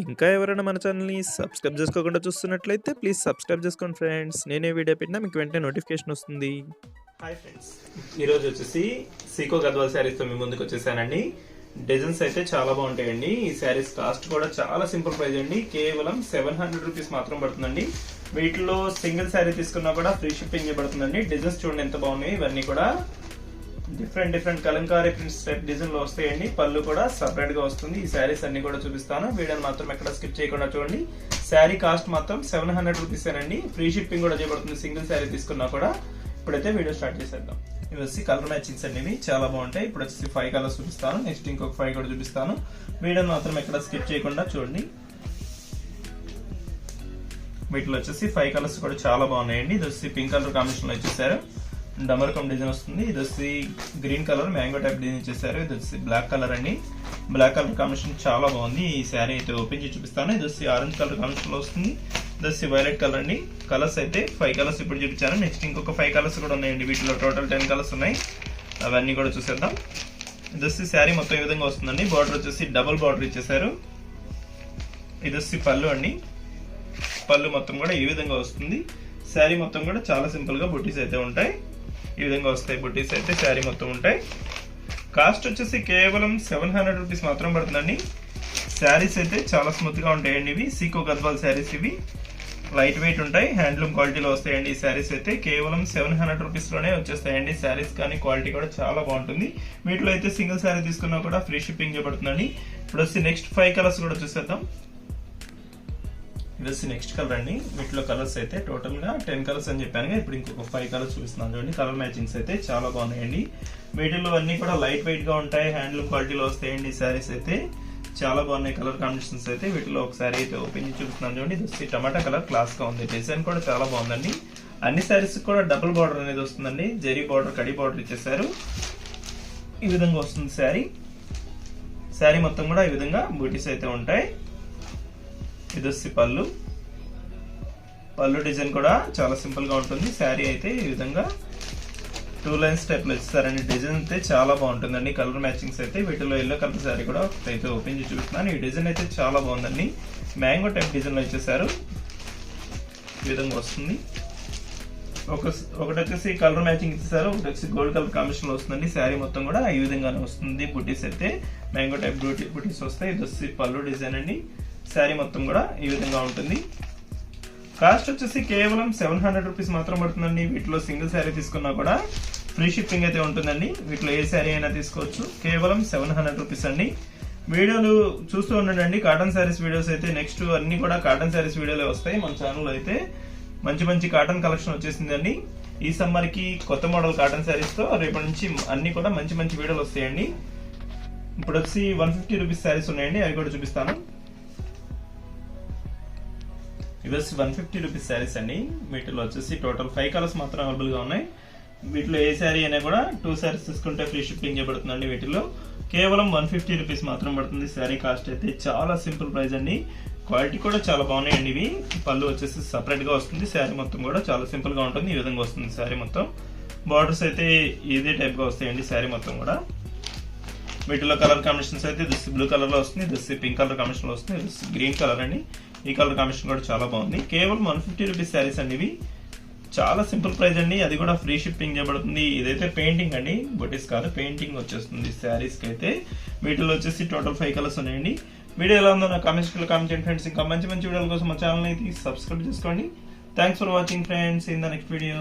ఇంకా ఎవరైనా మన ఛానల్‌ని సబ్స్క్రైబ్ చేసుకోకుండా చూస్తున్నట్లయితే ప్లీజ్ సబ్స్క్రైబ్ చేసుకోండి ఫ్రెండ్స్. నేనే వీడియో పెట్టినా మీకు వెంటనే నోటిఫికేషన్ వస్తుంది. హాయ్ ఫ్రెండ్స్, ఈరోజు వచ్చేసి సీకో గద్వాల్ శారీస్తో మీ ముందుకు వచ్చేసానండి. డిజైన్స్ అయితే చాలా బాగుంటాయండి. ఈ శారీస్ కాస్ట్ కూడా చాలా సింపుల్ ప్రైస్ అండి. కేవలం 700 రూపీస్ మాత్రం పడుతుందండి. వీటిలో సింగిల్ శారీ తీసుకున్నా కూడా ఫ్రీ షిప్పింగ్ చేయబడుతుందండి. డిజైన్స్ చూడండి ఎంత బాగున్నాయి. ఇవన్నీ కూడా different Kalamkari prints type design లో వస్తాయండి. పళ్ళు కూడా సపరేట్ గా వస్తుంది. ఈ శారీస్ అన్ని కూడా చూపిస్తాను. వీడియోని మాత్రం ఎక్కడ స్కిప్ చేయకుండా చూడండి. శారీ కాస్ట్ మాత్రం 700 రూపీస్ అండి. ఫ్రీ షిప్పింగ్ కూడా చేయబడుతుంది సింగిల్ శారీ తీసుకున్నా కూడా. ఇప్పుడైతే వీడియో స్టార్ట్ చేసేద్దాం. ఇవి వచ్చి కలర్ మ్యాచింగ్స్ అనేవి చాలా బాగుంటాయి. ఇప్పుడు వచ్చేసి 5 కలర్స్ చూపిస్తాను. నెక్స్ట్ ఇంకొక 5 కూడా చూపిస్తాను. వీడియోని మాత్రం ఎక్కడ స్కిప్ చేయకుండా చూడండి. వీటిలో వచ్చేసి 5 కలర్స్ కూడా చాలా బాగున్నాయండి. ఇది వచ్చి పింక్ కలర్ కాంబినేషన్ లో ఇచ్చేసారు. డమరకం డిజైన్ వస్తుంది. ఇది వచ్చి green colour mango type design ఇచ్చేసారు. ఇది వచ్చి బ్లాక్ కలర్ అండి. బ్లాక్ కలర్ కాంబినేషన్ చాలా బాగుంది. ఈ శారీ అయితే ఓపెన్ చేసి చూపిస్తాను. ఇది వచ్చి ఆరెంజ్ కలర్ కాంబినేషన్ లో వస్తుంది. ఇది వచ్చి వైలెట్ కలర్ అండి. కలర్స్ అయితే 5 కలర్స్ ఇప్పుడు చూపించాను. నెక్స్ట్ ఇంకొక 5 కలర్స్ కూడా ఉన్నాయండి. వీటిలో టోటల్ 10 కలర్స్ ఉన్నాయి. అవన్నీ కూడా చూసేద్దాం. ఇది వచ్చి శారీ మొత్తం ఈ విధంగా వస్తుందండి. బార్డర్ వచ్చేసి డబుల్ బార్డర్ ఇచ్చేసారు. ఇది వచ్చి పళ్ళు అండి. పళ్ళు మొత్తం కూడా ఈ విధంగా వస్తుంది. శారీ మొత్తం కూడా చాలా సింపుల్ గా బుట్టీస్ అయితే ఉంటాయి. ఈ విధంగా వస్తాయి బుట్టీస్ అయితే. శారీ మొత్తం ఉంటాయి. కాస్ట్ వచ్చేసి కేవలం 700 రూపీస్ మాత్రం పడుతుందండి. శారీస్ అయితే చాలా స్మూత్ గా ఉంటాయండి. ఇవి సీకో గద్వాల్ శారీస్. ఇవి లైట్ వెయిట్ ఉంటాయి. హ్యాండ్లూమ్ క్వాలిటీలో వస్తాయండి. ఈ శారీస్ అయితే కేవలం 700 రూపీస్ లోనే వచ్చేస్తాయండి. శారీస్ కానీ క్వాలిటీ కూడా చాలా బాగుంటుంది. వీటిలో అయితే సింగిల్ శారీ తీసుకున్నా కూడా ఫ్రీ షిప్పింగ్ చేయబడుతుందండి. ఇప్పుడు వచ్చి నెక్స్ట్ 5 కలర్స్ కూడా చూసేద్దాం. ఇది వచ్చి నెక్స్ట్ కలర్ అండి. వీటిలో కలర్స్ అయితే టోటల్ గా 10 కలర్స్ అని చెప్పాను. ఇప్పుడు ఇంకొక 5 కలర్స్ చూపిస్తున్నాను చూడండి. కలర్ మ్యాచింగ్స్ అయితే చాలా బాగున్నాయండి. వీటిలో అన్ని కూడా లైట్ వెయిట్ గా ఉంటాయి. హ్యాండ్లూమ్ క్వాలిటీలో వస్తాయండి. శారీస్ అయితే చాలా బాగున్నాయి. కలర్ కాంబినేషన్స్ అయితే వీటిలో ఒక శారీ అయితే ఓపెన్ చేసి చూపిస్తున్నాను చూడండి. ఇది వచ్చి టమాటా కలర్ క్లాస్ గా ఉంది. డిజైన్ కూడా చాలా బాగుందండి. అన్ని శారీస్ కూడా డబుల్ బార్డర్ అనేది వస్తుందండి. జరీ బార్డర్ కడి బార్డర్ ఇచ్చేసారు. ఈ విధంగా వస్తుంది శారీ. శారీ మొత్తం కూడా ఈ విధంగా బూటీస్ అయితే ఉంటాయి. ఇది వచ్చి పళ్ళు. పళ్ళు డిజైన్ కూడా చాలా సింపుల్ గా ఉంటుంది. శారీ అయితే ఈ విధంగా 2 లైన్స్ టైప్ లో ఇస్తారండి. డిజైన్ అయితే చాలా బాగుంటుందండి. కలర్ మ్యాచింగ్స్ అయితే వీటిలో ఎల్లో కలర్ శారీ కూడా అయితే ఓపెన్ చేసి చూపిస్తున్నాను. ఈ డిజైన్ అయితే చాలా బాగుందండి. మ్యాంగో టైప్ డిజైన్ లో ఇచ్చేసారు. ఈ విధంగా వస్తుంది. ఒకటి వచ్చేసి కలర్ మ్యాచింగ్ ఇచ్చేసారు. ఒకటి వచ్చి గోల్డ్ కలర్ కాంబినేషన్ లో వస్తుందండి. శారీ మొత్తం కూడా ఈ విధంగానే వస్తుంది. బుటీస్ అయితే మ్యాంగో టైప్ బుటీస్ వస్తాయి. ఇది వచ్చి పళ్ళు డిజైన్ అండి. శారీ మొత్తం కూడా ఈ విధంగా ఉంటుంది. కాస్ట్ వచ్చేసి కేవలం 700 రూపీస్ మాత్రం పడుతుందండి. వీటిలో సింగిల్ శారీ తీసుకున్నా కూడా ఫ్రీ షిప్పింగ్ అయితే ఉంటుందండి. వీటిలో ఏ శారీ అయినా తీసుకోవచ్చు. కేవలం 700 రూపీస్ అండి. వీడియోలు చూస్తూ ఉండండి. కాటన్ శారీస్ వీడియోస్ అయితే నెక్స్ట్ అన్ని కూడా కాటన్ శారీస్ వీడియోలే వస్తాయి. మన ఛానల్లో అయితే మంచి కాటన్ కలెక్షన్ వచ్చేసిందండి. ఈ సమ్మర్ కి కొత్త మోడల్ కాటన్ శారీస్ తో రేపటి నుంచి అన్ని కూడా మంచి వీడియోలు వస్తాయండి. ఇప్పుడు వచ్చి 150 రూపీస్ శారీస్ ఉన్నాయండి. అవి కూడా చూపిస్తాను. ఇవి వచ్చి 150 రూపీస్ శారీస్ అండి. వీటిలో వచ్చేసి టోటల్ 5 కలర్స్ మాత్రం అవైలబుల్ గా ఉన్నాయి. వీటిలో ఏ శారీ అయినా కూడా 2 శారీస్ తీసుకుంటే ఫ్రీ షిప్పింగ్ చేయబడుతుందండి. వీటిలో కేవలం 150 రూపీస్ మాత్రం పడుతుంది. శారీ కాస్ట్ అయితే చాలా సింపుల్ ప్రైస్ అండి. క్వాలిటీ కూడా చాలా బాగున్నాయండి. ఇవి పళ్ళు వచ్చేసి సపరేట్ గా వస్తుంది. శారీ మొత్తం కూడా చాలా సింపుల్ గా ఉంటుంది. ఈ విధంగా వస్తుంది శారీ మొత్తం. బార్డర్స్ అయితే ఇదే టైప్ గా వస్తాయండి. శారీ మొత్తం కూడా వీటిలో కలర్ కాంబినేషన్స్ అయితే దిస్ బ్లూ కలర్ లో వస్తుంది. దిస్ పింక్ కలర్ కాంబినేషన్ లో వస్తుంది. దిస్ గ్రీన్ కలర్ అండి. ఈ కలర్ కాంబినేషన్ కూడా చాలా బాగుంది. కేవలం 150 రూపీస్ శారీస్ అండి. ఇవి చాలా సింపుల్ ప్రైస్ అండి. అది కూడా ఫ్రీ షిప్పింగ్ చేయబడుతుంది. ఇదైతే పెయింటింగ్ అండి, బొటీస్ కాదు, పెయింటింగ్ వచ్చేస్తుంది శారీస్ కి అయితే. వీటిలో వచ్చేసి టోటల్ 5 కలర్స్ ఉన్నాయండి. వీడియో ఎలా ఉందో నా కామెంట్స్ లో కామెంట్ చేయండి ఫ్రెండ్స్. ఇంకా మంచి వీడియోల కోసం మా ఛానల్ అయితే సబ్స్క్రైబ్ చేసుకోండి. Thanks for watching friends. In the next video.